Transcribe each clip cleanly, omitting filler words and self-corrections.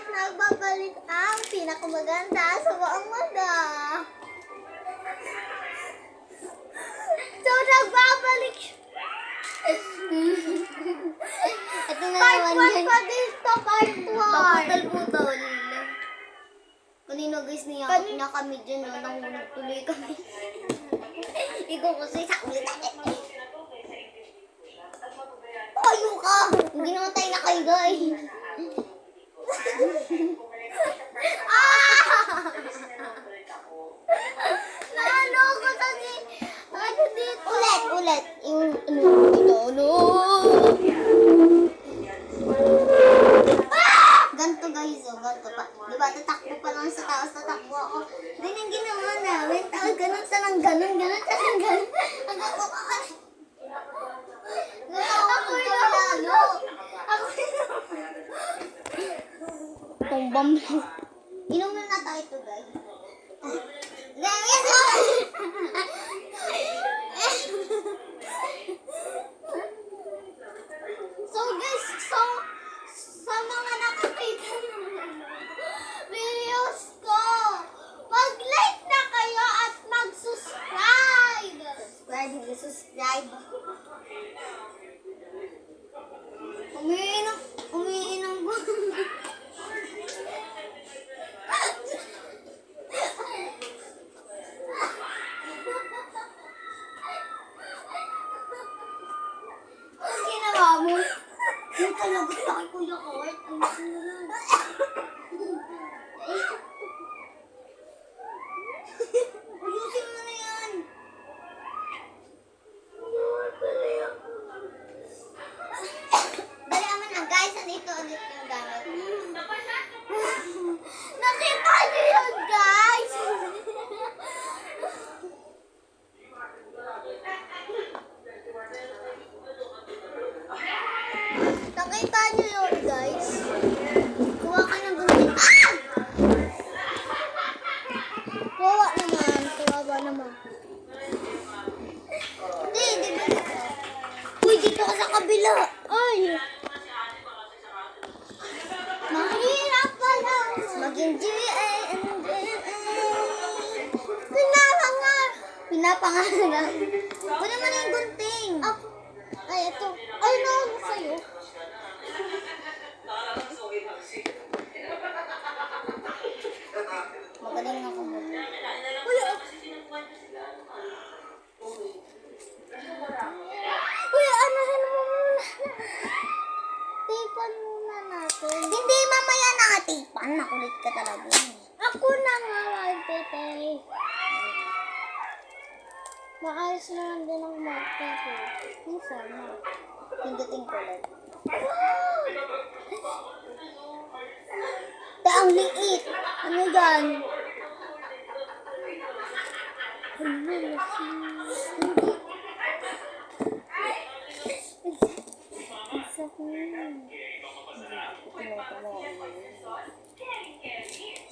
guys, nagbabalik ang pinakamaganda sa buong mundo. So, nagbabalik. Ito na Part naman 1 yan. pa dito, part 1. Paputol-putol. Kanina guys, niyakap niya kami dyan. Nangulog tuloy kami. Ikaw kasi sa ulit. Tayo ka. Hindi naman tayo na kayo guys. Naano ko kasi, ano dito? Ulit. Yung ito, Ganto guys, ganto pa. Diba, tatakbo pa lang sa taas, tatakbo ako. Then ang ginawa namin, ganun sa nang ganun. Ako yung Tumbam. Inumin na tayo ito guys. So guys, sa mga nakakita ng videos ko, mag-like na kayo at mag-subscribe. Subscribe. Umiinom ko. Ang ginawa mo? Yung talagot na kay Kuya Kurt. Ang sunod. Ayusin mo na yan. Dali naman na guys. Andito ulit yung gamit. Nakita niyo yun, guys? Nakita niyo yun guys. Kuha ka ng gunting. Ah! Kuha naman. Kuha naman. Hindi ba dito? Uy, dito ka sa kabila. Ay. Mahirap pala. Maging GA and Pinapangarap. Kunin mo na yung gunting. Ako. Ay, ito. Ay, nawag sa'yo. Magaling ako mo. Uy, uy, anahin mo muna. Tipan muna natin. Hindi, mamaya nakatipan. Nakulit ka talaga. Ako na nga, magtitay. Maayos naman din ang magtitay. Minsan na. Pindutin ko lang. Te, ang liit. Ano yan?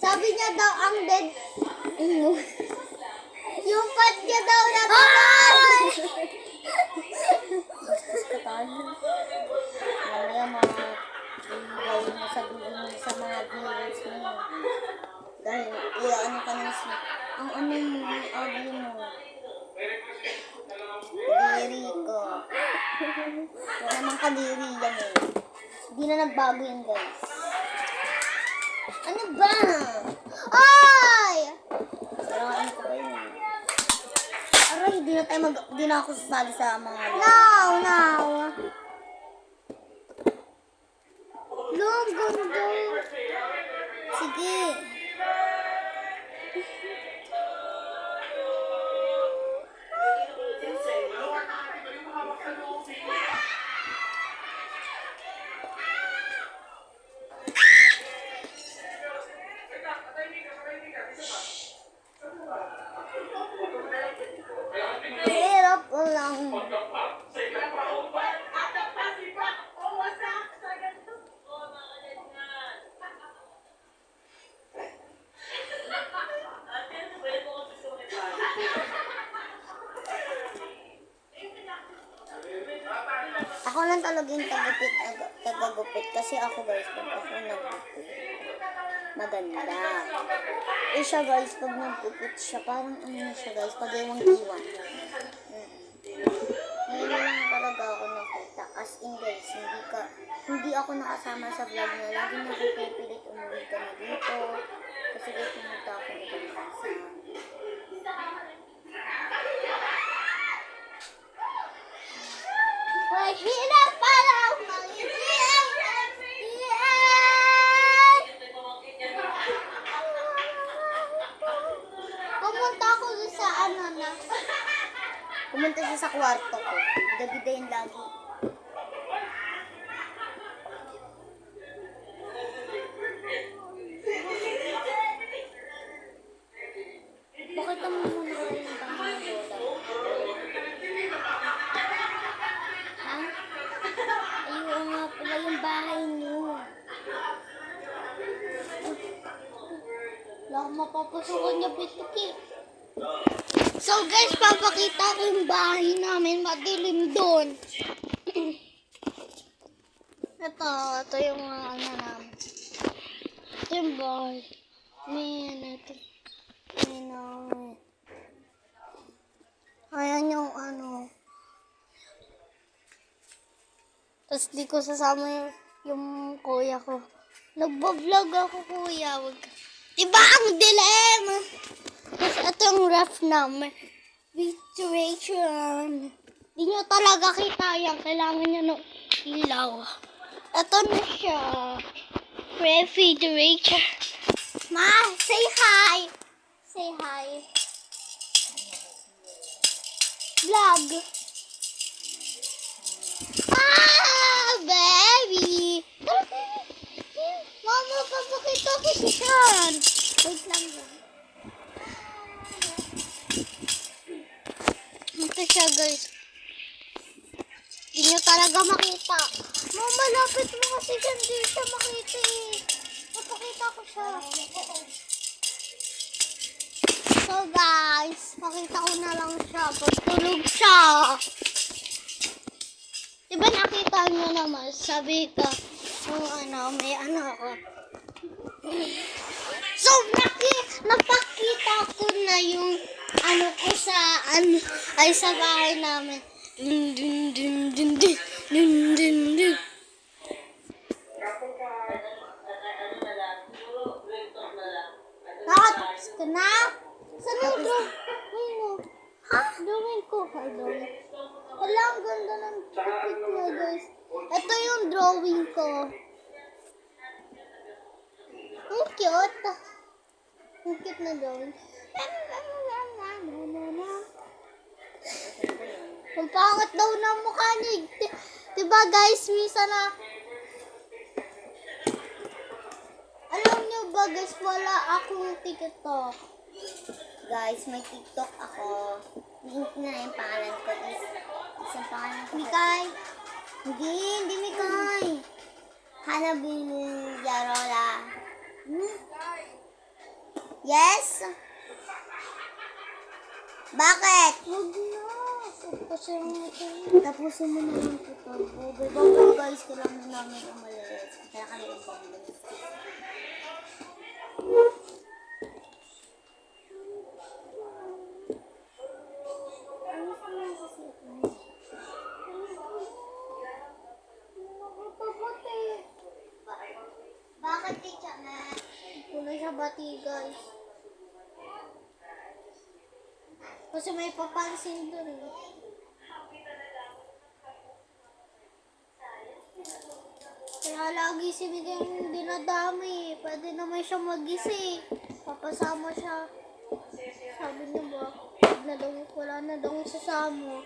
Sabi niya daw ang dead. Yung fat niya daw na Bastos ka tayo. Mamaya gawin mo sabihin mo sa mga viewers mo. Dahil, ano ka na siya. Ang ano mo, yung audio mo. Kadiri ko. Wala namang kadiri yan eh. Hindi na nagbago yan guys. Ano ba? Ay! Sarain ko ba yun? Aray, di na ako sasali sa mga Now. Lugundo. Sige. Hirap ko lang. Ako lang talaga yung taga-pick. tagagupit. Kasi ako guys, pag ako nagupit, maganda. Eh siya guys, pag nagupit siya, parang ano na siya guys, pag iwang-iwan. Ngayon lang talaga ako nakita. As in guys, hindi ako nakasama sa vlog na lagi na ako pipilit umuwi ka na dito. Kasi guys, pumunta ako ibang bansa. Mahirap parang mangiiyan. Pumunta ako doon sa ano na. Pumunta siya sa kwarto ko. Bida-bidayin lagi. Bakit naman muna kayo ng bahay ng lola? Ha? Ayun nga pala yung bahay niyo. Wala akong mapapasukan niya, Pitik eh. So guys, papakita ko yung bahay namin. Madilim doon. Ito yung ano namin. Ito yung bahay. Ito. Ayan yung ano. Tapos di ko sasama yung kuya ko. Nagbablog ako, kuya. Diba ang dilim? Tapos ito yung ref namin. Refrigeration. Di nyo talaga kita yan. Kailangan nyo ng ilaw. Ito na siya. Refrigerator. Ma, say hi. Say hi. Vlog. Baby. Mama, papakita ko siya. Wait lang yan. Ito siya, guys. Hindi nyo talaga makita. Mama, lapit mo kasi dyan. Hindi siya makita eh. Papakita ko siya. So, guys, makita ko na lang siya. Pagtulog siya. Diba nakita nyo naman, sabi ko, may ano ako. So, napakita ko na yung ano ko sa, sa bahay namin. Dun, dun, dun, dun, dun, dun, dun, dun. Nakatapos ka na? Saan yung drawing mo? Ha? Drawing ko. Hi, drawing. Wala, ang ganda ng topic niya, guys. Ito yung drawing ko. Ang cute. Ang cute na drawing. Ang pangat daw ng mukha niya. Diba, guys, misa na. Alam niyo ba, guys, wala akong TikTok. Guys, may TikTok ako. Link na yung pangalan ko is isang pangalan ko. Mikay. Hindi Mikay. Hanabin Yarola. Yes? Bakit? Huwag na. Tapusin mo na yung TikTok ko. Bye guys, kailangan namin umalis. Kaya kami umalis. Bakit teacher na? Kulay sa bati, guys. Kasi may papansin doon eh. Kaya lagi si Miguel yung dinadami. Pwede naman siya mag-isa eh. Papasama siya. Sabi niya ba, wala na daw sasama.